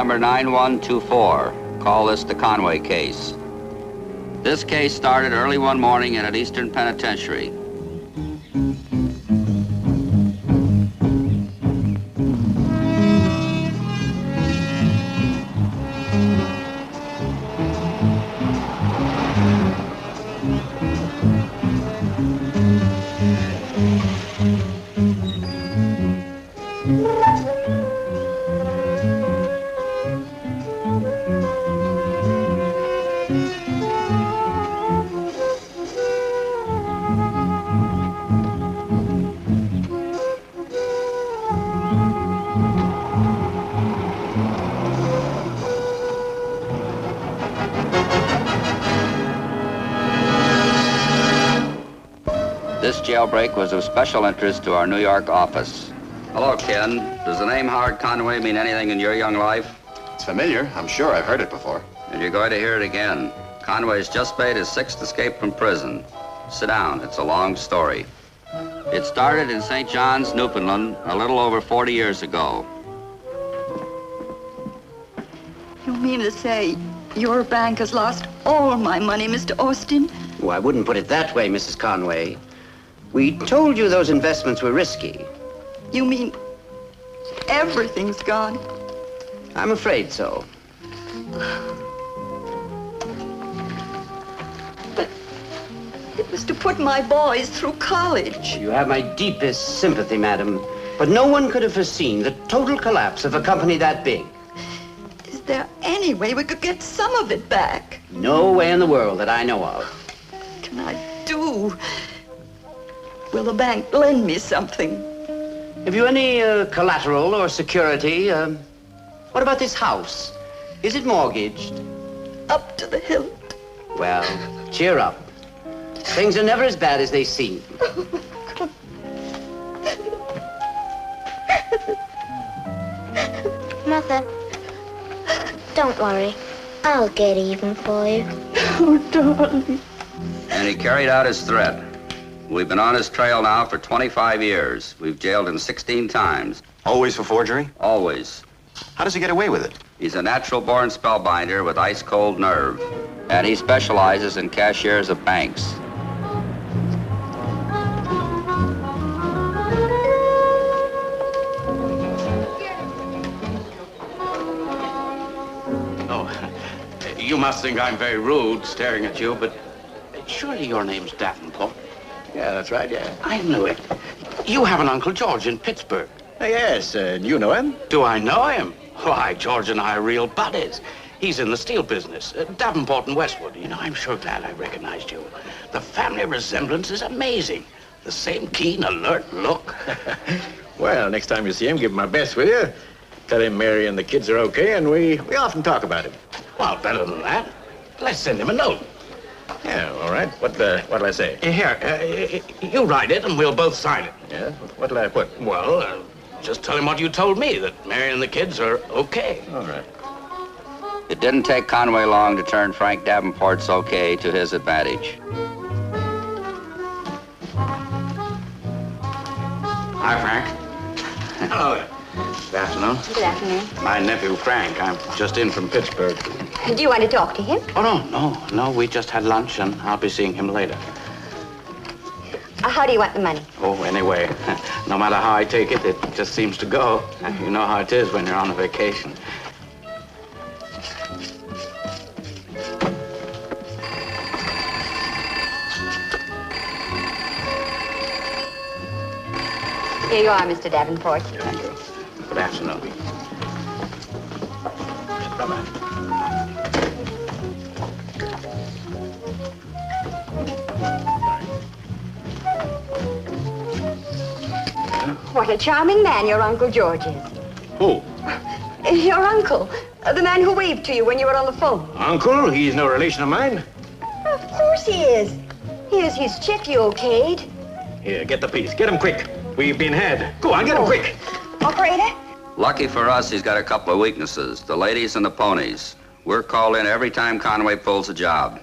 number 9124. Call this the Conway case. This case started early one morning in an Eastern penitentiary. This jailbreak was of special interest to our New York office. Hello, Ken. Does the name Howard Conway mean anything in your young life? It's familiar. I'm sure I've heard it before. And you're going to hear it again. Conway's just made his 6th escape from prison. Sit down. It's a long story. It started in St. John's, Newfoundland, a little over 40 years ago. You mean to say your bank has lost all my money, Mr. Austin? Oh, I wouldn't put it that way, Mrs. Conway. We told you those investments were risky. You mean everything's gone? I'm afraid so. But it was to put my boys through college. You have my deepest sympathy, madam. But no one could have foreseen the total collapse of a company that big. Is there any way we could get some of it back? No way in the world that I know of. What can I do? Will the bank lend me something? Have you any collateral or security? What about this house? Is it mortgaged? Up to the hilt. Well, cheer up. Things are never as bad as they seem. Mother, don't worry. I'll get even for you. Oh, darling. And he carried out his threat. We've been on his trail now for 25 years. We've jailed him 16 times. Always for forgery? Always. How does he get away with it? He's a natural-born spellbinder with ice-cold nerve. And he specializes in cashiers of banks. You must think I'm very rude staring at you, but surely your name's Davenport. Yeah, that's right, yeah. I knew it. You have an Uncle George in Pittsburgh. Yes, you know him? Do I know him? Why, George and I are real buddies. He's in the steel business, Davenport and Westwood. You know, I'm sure glad I recognized you. The family resemblance is amazing. The same keen, alert look. Well, next time you see him, give him my best, will you? Tell him Mary and the kids are okay, and we often talk about him. Well, better than that. Let's send him a note. Yeah, all right. What'll I say? Here, you write it, and we'll both sign it. Yeah? What'll I put? Well, just tell him what you told me, that Mary and the kids are okay. All right. It didn't take Conway long to turn Frank Davenport's okay to his advantage. Hi, Frank. Hello. Good afternoon. Good afternoon. My nephew, Frank. I'm just in from Pittsburgh. Do you want to talk to him? Oh, no. We just had lunch, and I'll be seeing him later. How do you want the money? Oh, anyway, no matter how I take it, it just seems to go. You know how it is when you're on a vacation. Here you are, Mr. Davenport. Thank you. Good afternoon. What a charming man your Uncle George is. Who? Your uncle. The man who waved to you when you were on the phone. Uncle? He's no relation of mine. Of course he is. Here's his check you okayed. Here, get the piece. Get him quick. We've been had. Go on, get him quick. Operator? Lucky for us, he's got a couple of weaknesses, the ladies and the ponies. We're called in every time Conway pulls a job.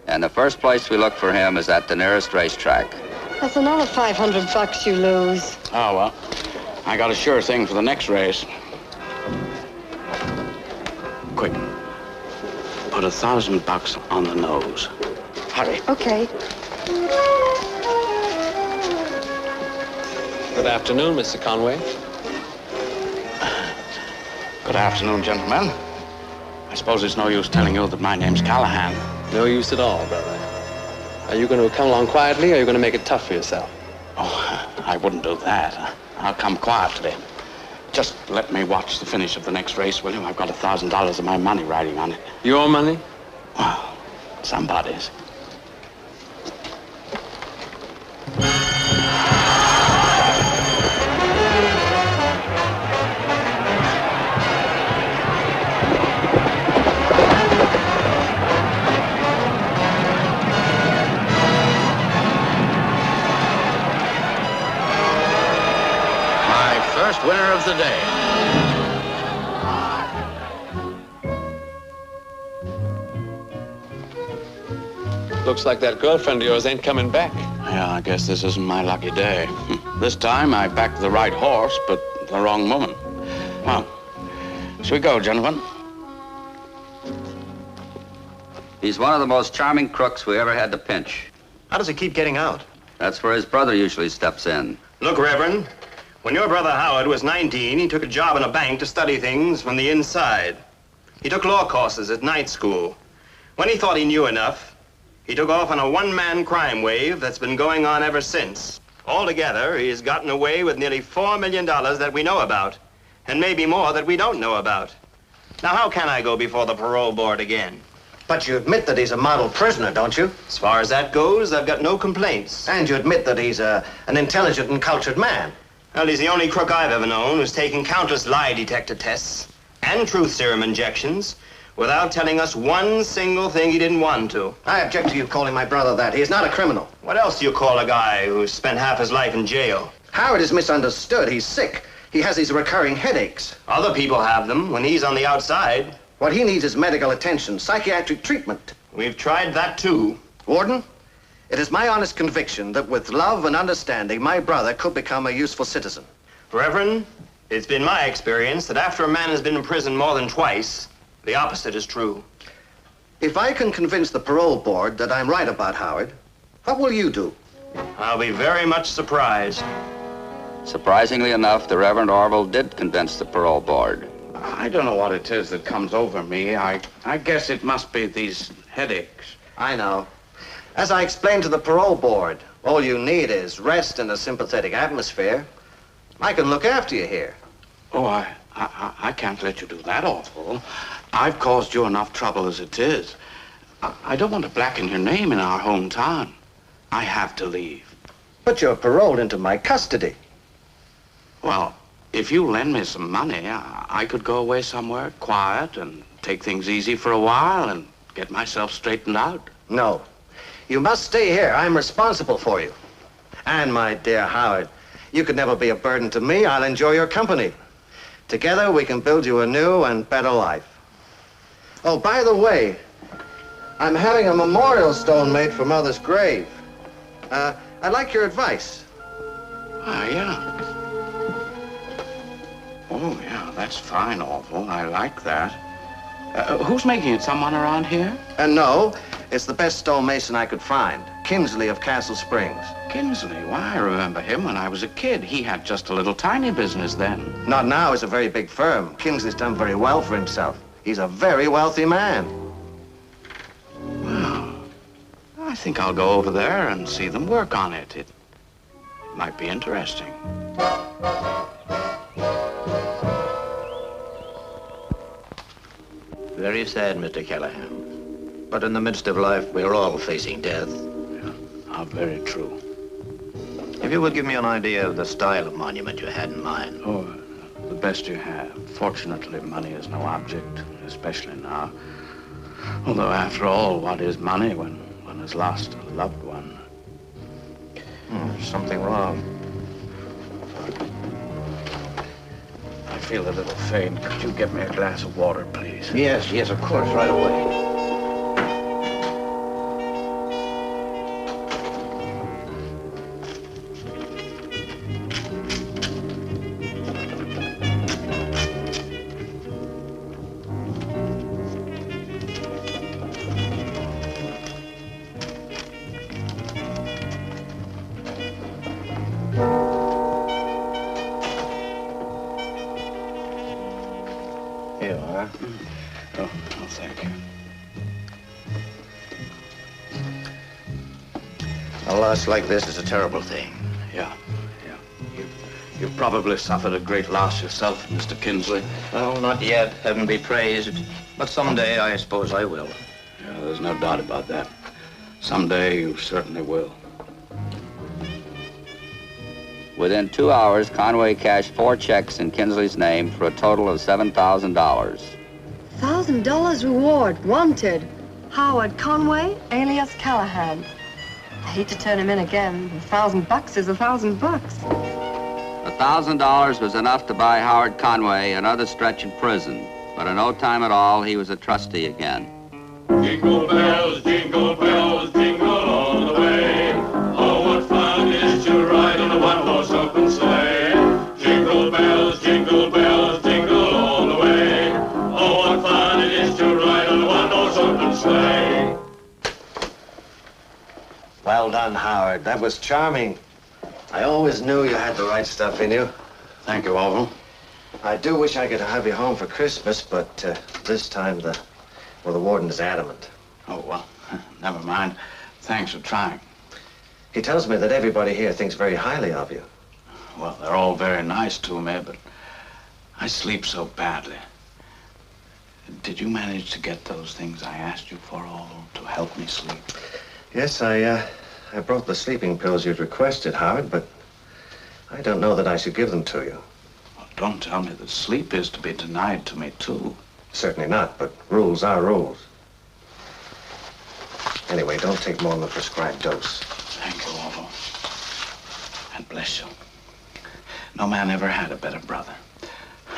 And the first place we look for him is at the nearest racetrack. That's another $500 you lose. Oh, well, I got a sure thing for the next race. put $1,000 on the nose. Hurry. Okay. Good afternoon, Mr. Conway. Good afternoon, gentlemen. I suppose it's no use telling you that my name's Callahan. No use at all, brother. Are you going to come along quietly, or are you going to make it tough for yourself? Oh, I wouldn't do that. I'll come quietly. Just let me watch the finish of the next race, will you? I've got $1,000 of my money riding on it. Your money? Well, somebody's. First winner of the day. Looks like that girlfriend of yours ain't coming back. Yeah, I guess this isn't my lucky day. This time I backed the right horse, but the wrong woman. Well, shall we go, gentlemen? He's one of the most charming crooks we ever had to pinch. How does he keep getting out? That's where his brother usually steps in. Look, Reverend, when your brother Howard was 19, he took a job in a bank to study things from the inside. He took law courses at night school. When he thought he knew enough, he took off on a one-man crime wave that's been going on ever since. Altogether, he has gotten away with nearly $4 million that we know about, and maybe more that we don't know about. Now, how can I go before the parole board again? But you admit that he's a model prisoner, don't you? As far as that goes, I've got no complaints. And you admit that he's an intelligent and cultured man. Well, he's the only crook I've ever known who's taken countless lie detector tests and truth serum injections without telling us one single thing he didn't want to. I object to you calling my brother that. He is not a criminal. What else do you call a guy who's spent half his life in jail? Howard is misunderstood. He's sick. He has these recurring headaches. Other people have them when he's on the outside. What he needs is medical attention, psychiatric treatment. We've tried that, too. Warden, it is my honest conviction that with love and understanding, my brother could become a useful citizen. Reverend, it's been my experience that after a man has been in prison more than twice, the opposite is true. If I can convince the parole board that I'm right about Howard, what will you do? I'll be very much surprised. Surprisingly enough, the Reverend Orville did convince the parole board. I don't know what it is that comes over me. I guess it must be these headaches. I know. As I explained to the parole board, all you need is rest and a sympathetic atmosphere. I can look after you here. Oh, I can't let you do that, Orville. I've caused you enough trouble as it is. I don't want to blacken your name in our hometown. I have to leave. But you're paroled into my custody. Well, if you lend me some money, I could go away somewhere quiet and take things easy for a while and get myself straightened out. No. You must stay here. I'm responsible for you. And, my dear Howard, you could never be a burden to me. I'll enjoy your company. Together, we can build you a new and better life. Oh, by the way, I'm having a memorial stone made for Mother's grave. I'd like your advice. Ah, yeah. Oh, yeah, that's fine, Orville. I like that. Who's making it? Someone around here? No, it's the best stonemason I could find. Kinsley of Castle Springs. Kinsley? Why, I remember him when I was a kid. He had just a little tiny business then. Not now. It's a very big firm. Kinsley's done very well for himself. He's a very wealthy man. Well, I think I'll go over there and see them work on it. It might be interesting. Very sad, Mr. Callahan. But in the midst of life, we're all facing death. Yeah, how very true. If you would give me an idea of the style of monument you had in mind. Oh, the best you have. Fortunately, money is no object, especially now. Although, after all, what is money when one has lost a loved one? There's something wrong. I feel a little faint. Could you get me a glass of water, please? Yes, of course, right away. A loss like this is a terrible thing. Yeah. You've probably suffered a great loss yourself, Mr. Kinsley. Well, not yet, heaven be praised. But someday I suppose I will. Yeah, there's no doubt about that. Someday you certainly will. Within 2 hours, Conway cashed 4 checks in Kinsley's name for a total of $7,000. $1,000 reward, wanted. Howard Conway, alias Callahan. I hate to turn him in again. $1,000 is $1,000. $1,000 was enough to buy Howard Conway another stretch in prison, but in no time at all, he was a trustee again. Jingle bells, jingle all the way. Oh, what fun it is to ride in a one-horse open sleigh. Jingle bells, jingle all the way. Oh, what fun it is to ride on a one-horse open sleigh. Well done, Howard. That was charming. I always knew you had the right stuff in you. Thank you, Orville. I do wish I could have you home for Christmas, but this time the warden is adamant. Oh, well, never mind. Thanks for trying. He tells me that everybody here thinks very highly of you. Well, they're all very nice to me, but I sleep so badly. Did you manage to get those things I asked you for, all to help me sleep? Yes, I brought the sleeping pills you'd requested, Howard, but I don't know that I should give them to you. Well, don't tell me that sleep is to be denied to me, too. Certainly not, but rules are rules. Anyway, don't take more than the prescribed dose. Thank you, Orville. And bless you. No man ever had a better brother.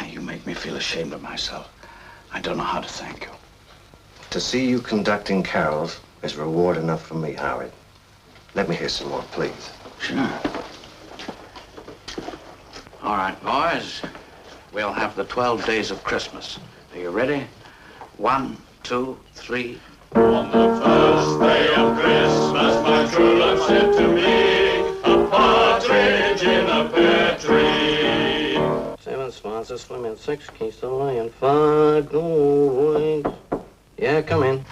You make me feel ashamed of myself. I don't know how to thank you. To see you conducting carols is reward enough for me, Howard. Let me hear some more, please. Sure. All right, boys. We'll have the 12 days of Christmas. Are you ready? 1, 2, 3. On the first day of Christmas, my true love said to me, a partridge in a pear tree. 7 swans, a slim and 6 keys to lay and 5 gold rings. Yeah, come in.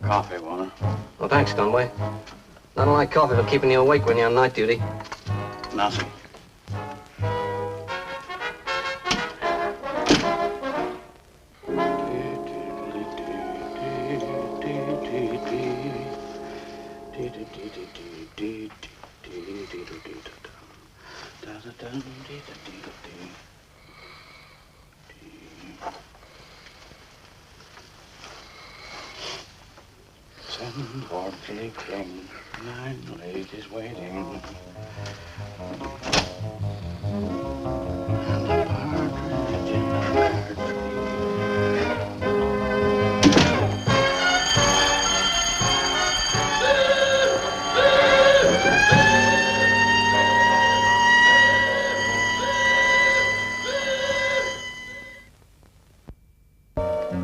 Coffee, Warner. Well, thanks, Conway. Not like coffee for keeping you awake when you're on night duty. Nothing. Seven portly king, 9 ladies waiting. And a partridge in a pear tree.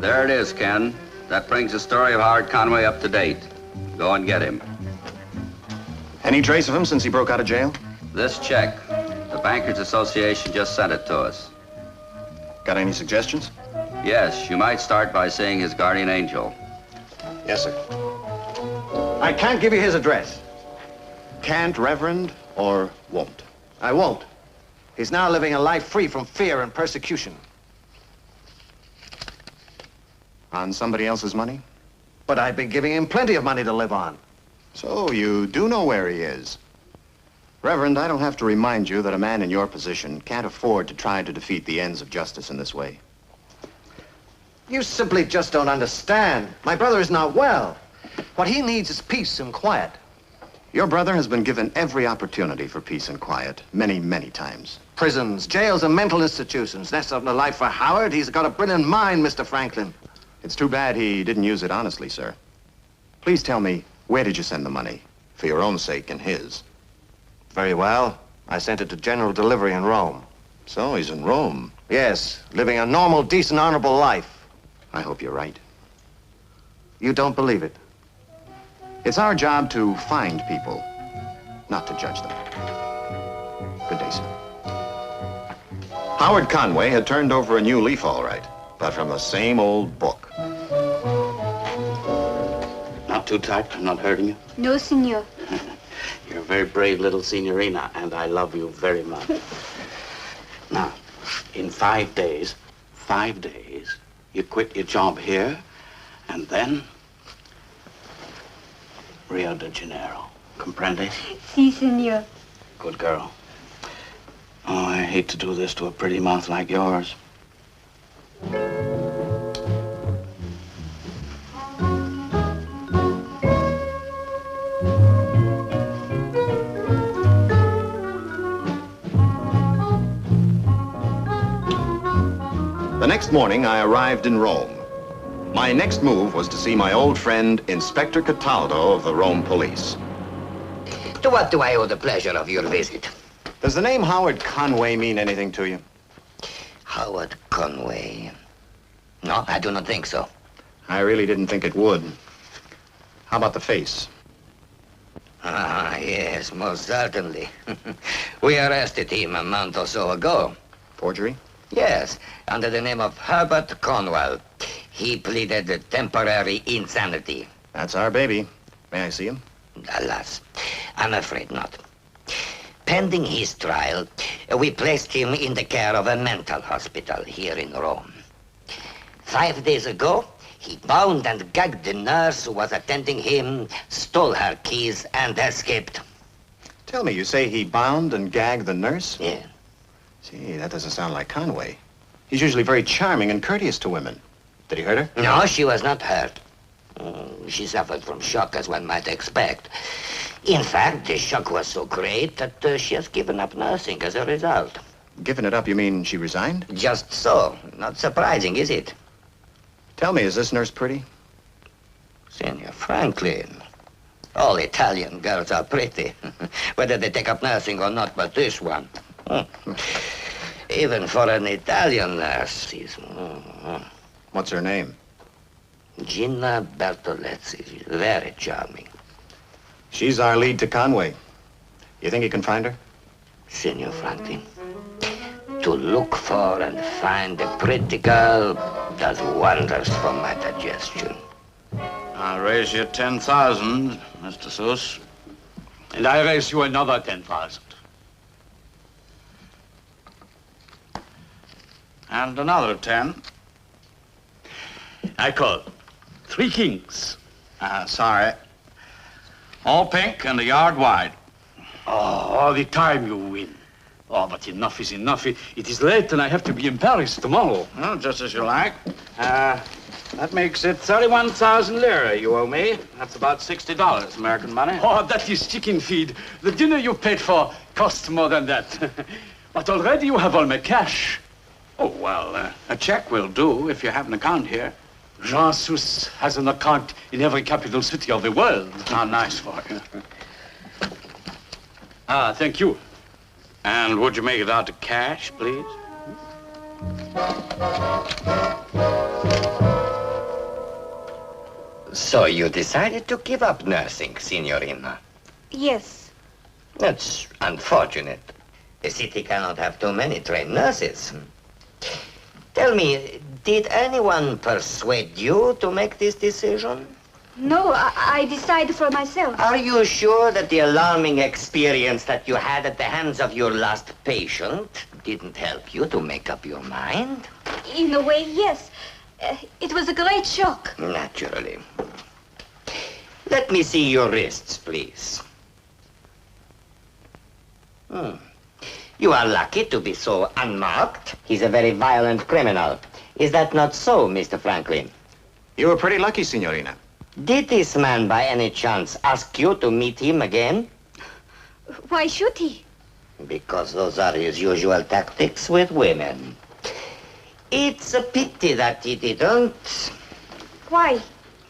There it is, Ken. That brings the story of Howard Conway up to date. Go and get him. Any trace of him since he broke out of jail? This check. The Bankers Association just sent it to us. Got any suggestions? Yes, you might start by seeing his guardian angel. Yes, sir. I can't give you his address. Can't, Reverend, or won't? I won't. He's now living a life free from fear and persecution. On somebody else's money? But I've been giving him plenty of money to live on. So you do know where he is. Reverend, I don't have to remind you that a man in your position can't afford to try to defeat the ends of justice in this way. You simply just don't understand. My brother is not well. What he needs is peace and quiet. Your brother has been given every opportunity for peace and quiet, many, many times. Prisons, jails, and mental institutions. That's not a life for Howard. He's got a brilliant mind, Mr. Franklin. It's too bad he didn't use it honestly, sir. Please tell me, where did you send the money? For your own sake and his. Very well. I sent it to General Delivery in Rome. So he's in Rome? Yes, living a normal, decent, honorable life. I hope you're right. You don't believe it? It's our job to find people, not to judge them. Good day, sir. Howard Conway had turned over a new leaf, all right, but from the same old book. Now, not too tight? I'm not hurting you? No, senor. You're a very brave little signorina, and I love you very much. Now, in 5 days, you quit your job here, and then Rio de Janeiro. Comprende? Si, senor. Good girl. Oh, I hate to do this to a pretty mouth like yours. The next morning, I arrived in Rome. My next move was to see my old friend, Inspector Cataldo of the Rome Police. To what do I owe the pleasure of your visit? Does the name Howard Conway mean anything to you? Howard Conway? No, I do not think so. I really didn't think it would. How about the face? Ah, yes, most certainly. We arrested him a month or so ago. Forgery? Yes, under the name of Herbert Conwell. He pleaded temporary insanity. That's our baby. May I see him? Alas, I'm afraid not. Pending his trial, we placed him in the care of a mental hospital here in Rome. 5 days ago, he bound and gagged the nurse who was attending him, stole her keys, and escaped. Tell me, you say he bound and gagged the nurse? Yeah. Gee, that doesn't sound like Conway. He's usually very charming and courteous to women. Did he hurt her? No, she was not hurt. She suffered from shock, as one might expect. In fact, the shock was so great that she has given up nursing as a result. Given it up, you mean she resigned? Just so. Not surprising, is it? Tell me, is this nurse pretty? Senor Franklin, all Italian girls are pretty, whether they take up nursing or not, but this one. Even for an Italian nurse, she's... What's her name? Gina Bertolezzi. She's very charming. She's our lead to Conway. You think you can find her? Senor Franklin, to look for and find a pretty girl does wonders for my digestion. I'll raise you 10,000, Mr. Seuss. And I raise you another 10,000. And another 10. I call 3 kings. Sorry. All pink and a yard wide. Oh, all the time you win. Oh, but enough is enough. It is late and I have to be in Paris tomorrow. Well, just as you like. That makes it 31,000 lira you owe me. That's about $60 American money. Oh, that is chicken feed. The dinner you paid for cost more than that. But already you have all my cash. Oh, well, a check will do if you have an account here. Jean Seuss has an account in every capital city of the world. How nice for you. Ah, thank you. And would you make it out to cash, please? So you decided to give up nursing, Signorina? Yes. That's unfortunate. The city cannot have too many trained nurses. Tell me, did anyone persuade you to make this decision? No, I decided for myself. Are you sure that the alarming experience that you had at the hands of your last patient didn't help you to make up your mind? In a way, yes. It was a great shock. Naturally. Let me see your wrists, please. You are lucky to be so unmarked. He's a very violent criminal. Is that not so, Mr. Franklin? You were pretty lucky, Signorina. Did this man, by any chance, ask you to meet him again? Why should he? Because those are his usual tactics with women. It's a pity that he didn't. Why?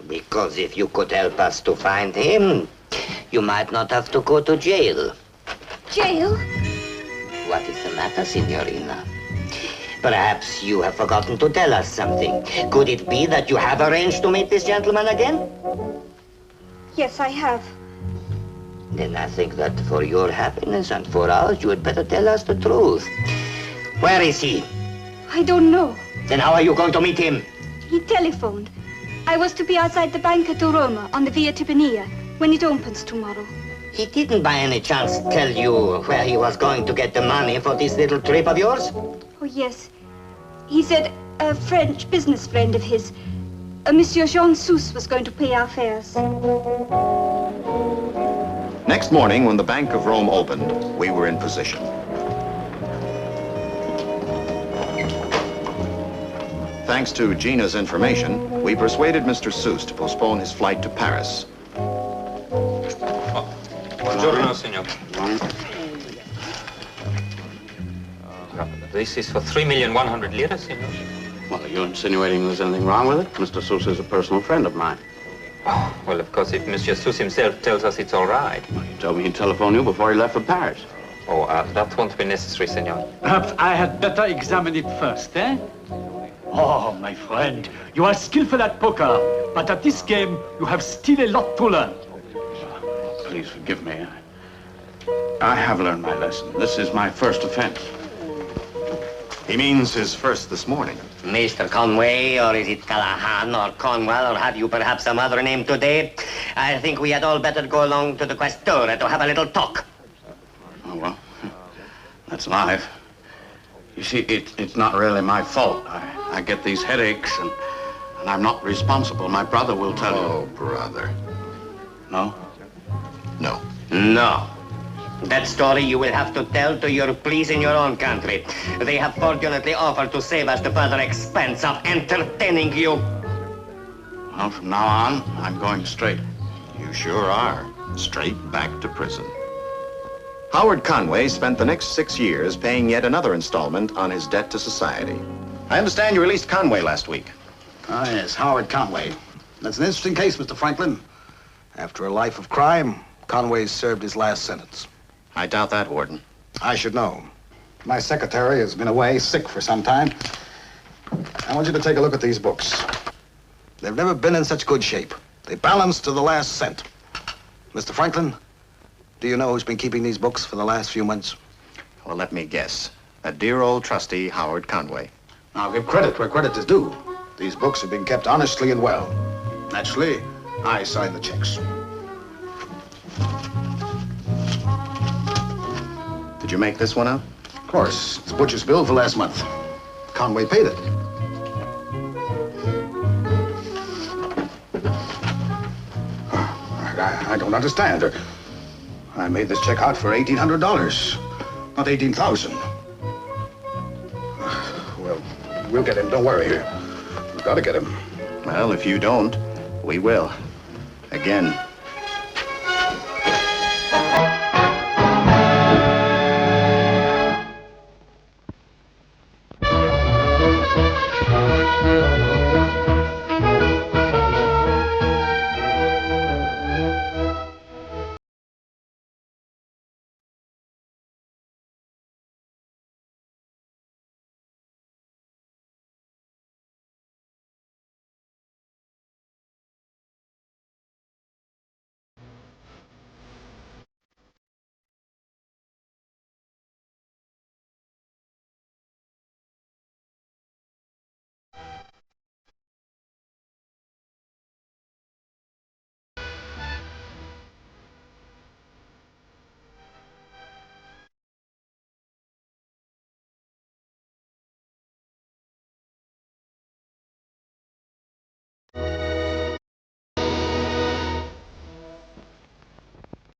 Because if you could help us to find him, you might not have to go to jail. Jail? What is the matter, Signorina? Perhaps you have forgotten to tell us something. Could it be that you have arranged to meet this gentleman again? Yes, I have. Then I think that for your happiness and for ours, you had better tell us the truth. Where is he? I don't know. Then how are you going to meet him? He telephoned. I was to be outside the bank at Roma on the Via Tippania when it opens tomorrow. He didn't by any chance tell you where he was going to get the money for this little trip of yours? Oh, yes. He said a French business friend of his, Monsieur Jean Sous, was going to pay our fares. Next morning, when the Bank of Rome opened, we were in position. Thanks to Gina's information, we persuaded Mr. Seuss to postpone his flight to Paris. Buongiorno, signor. This is for 3,100,000 lira, signor. Well, are you insinuating there's anything wrong with it? Mr. Seuss is a personal friend of mine. Oh, well, of course, if Monsieur Seuss himself tells us it's all right. Well, he told me he'd telephone you before he left for Paris. Oh, that won't be necessary, signor. Perhaps I had better examine it first, eh? Oh, my friend, you are skillful at poker, but at this game, you have still a lot to learn. Please forgive me. I have learned my lesson. This is my first offense. He means his first this morning. Mr. Conway, or is it Callahan, or Conwell, or have you perhaps some other name today? I think we had all better go along to the Questore to have a little talk. Oh, well, that's life. You see, it's not really my fault. I get these headaches, and I'm not responsible. My brother will tell you. Oh, brother. No? No. No. That story you will have to tell to your police in your own country. They have fortunately offered to save us the further expense of entertaining you. Well, from now on, I'm going straight. You sure are. Straight back to prison. Howard Conway spent the next 6 years paying yet another installment on his debt to society. I understand you released Conway last week. Ah, yes, Howard Conway. That's an interesting case, Mr. Franklin. After a life of crime, Conway served his last sentence. I doubt that, Warden. I should know. My secretary has been away sick for some time. I want you to take a look at these books. They've never been in such good shape. They balance to the last cent. Mr. Franklin, do you know who's been keeping these books for the last few months? Well, let me guess. A dear old trustee, Howard Conway. Now, give credit where credit is due. These books have been kept honestly and well. Naturally, I sign the checks. Did you make this one out? Of course. It's Butcher's bill for last month. Conway paid it. I don't understand. I made this check out for $1,800, not $18,000. Well, we'll get him. Don't worry. We've got to get him. Well, if you don't, we will. Again.